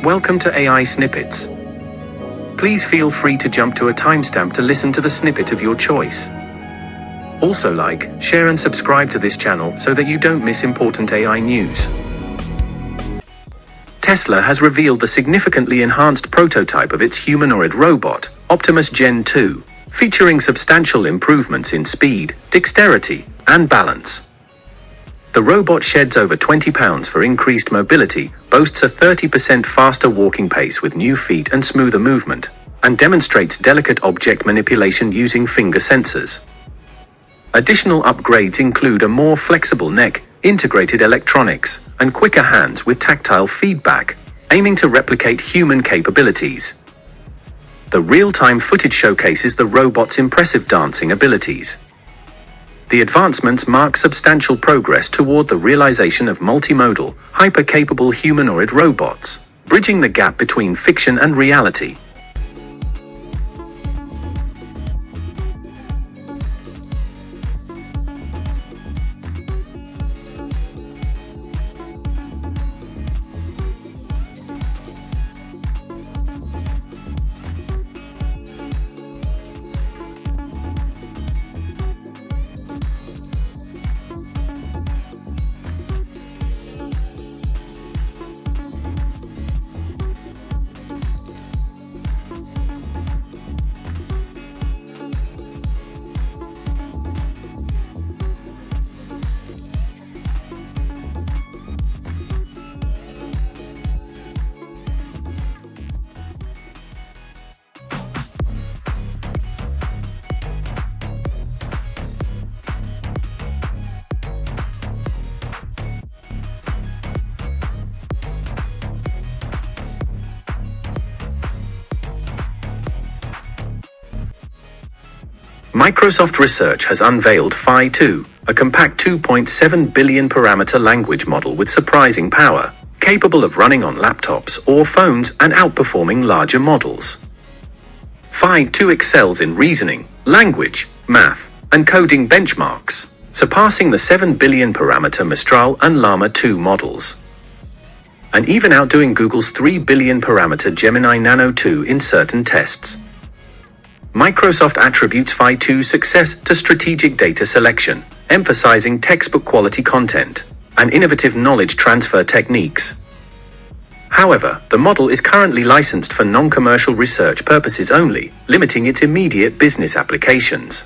Welcome to AI Snippets. Please feel free to jump to a timestamp to listen to the snippet of your choice. Also like, share and subscribe to this channel so that you don't miss important AI news. Tesla has revealed the significantly enhanced prototype of its humanoid robot, Optimus Gen-2, featuring substantial improvements in speed, dexterity, and balance. The robot sheds over 20 pounds for increased mobility, boasts a 30% faster walking pace with new feet and smoother movement, and demonstrates delicate object manipulation using finger sensors. Additional upgrades include a more flexible neck, integrated electronics, and quicker hands with tactile feedback, aiming to replicate human capabilities. The real-time footage showcases the robot's impressive dancing abilities. The advancements mark substantial progress toward the realization of multimodal, hyper-capable humanoid robots, bridging the gap between fiction and reality. Microsoft Research has unveiled Phi 2, a compact 2.7 billion parameter language model with surprising power, capable of running on laptops or phones and outperforming larger models. Phi 2 excels in reasoning, language, math, and coding benchmarks, surpassing the 7 billion parameter Mixtral and Llama 2 models, and even outdoing Google's 3 billion parameter Gemini Nano 2 in certain tests. Microsoft attributes Phi 2's success to strategic data selection, emphasizing textbook quality content, and innovative knowledge transfer techniques. However, the model is currently licensed for non-commercial research purposes only, limiting its immediate business applications.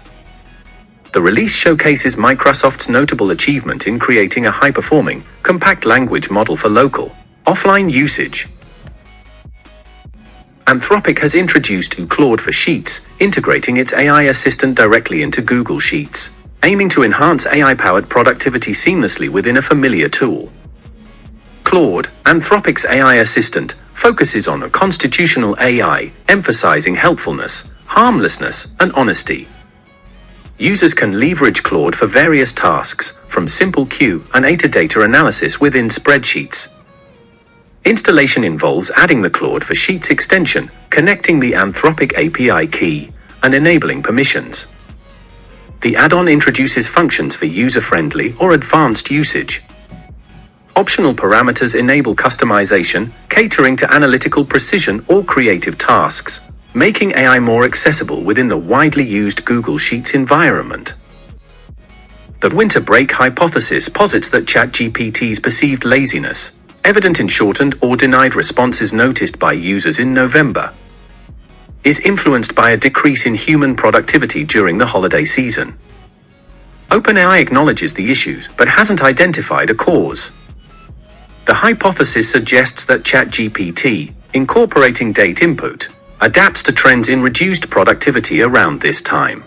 The release showcases Microsoft's notable achievement in creating a high-performing, compact language model for local, offline usage. Anthropic has introduced Claude for Sheets, integrating its AI assistant directly into Google Sheets, aiming to enhance AI-powered productivity seamlessly within a familiar tool. Claude, Anthropic's AI assistant, focuses on a constitutional AI, emphasizing helpfulness, harmlessness, and honesty. Users can leverage Claude for various tasks, from simple Q and A to data analysis within spreadsheets. Installation involves adding the Claude for Sheets extension, connecting the Anthropic API key, and enabling permissions. The add-on introduces functions for user-friendly or advanced usage. Optional parameters enable customization, catering to analytical precision or creative tasks, making AI more accessible within the widely used Google Sheets environment. The winter break hypothesis posits that ChatGPT's perceived laziness, evident in shortened or denied responses noticed by users in November, is influenced by a decrease in human productivity during the holiday season. OpenAI acknowledges the issues but hasn't identified a cause. The hypothesis suggests that ChatGPT, incorporating data input, adapts to trends in reduced productivity around this time.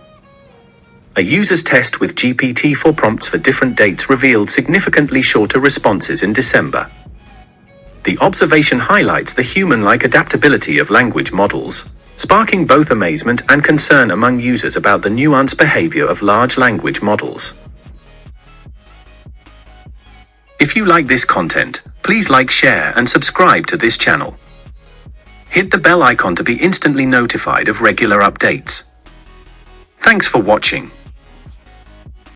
A user's test with GPT-4 prompts for different dates revealed significantly shorter responses in December. The observation highlights the human-like adaptability of language models, sparking both amazement and concern among users about the nuanced behavior of large language models. If you like this content, please like, share, and subscribe to this channel. Hit the bell icon to be instantly notified of regular updates. Thanks for watching.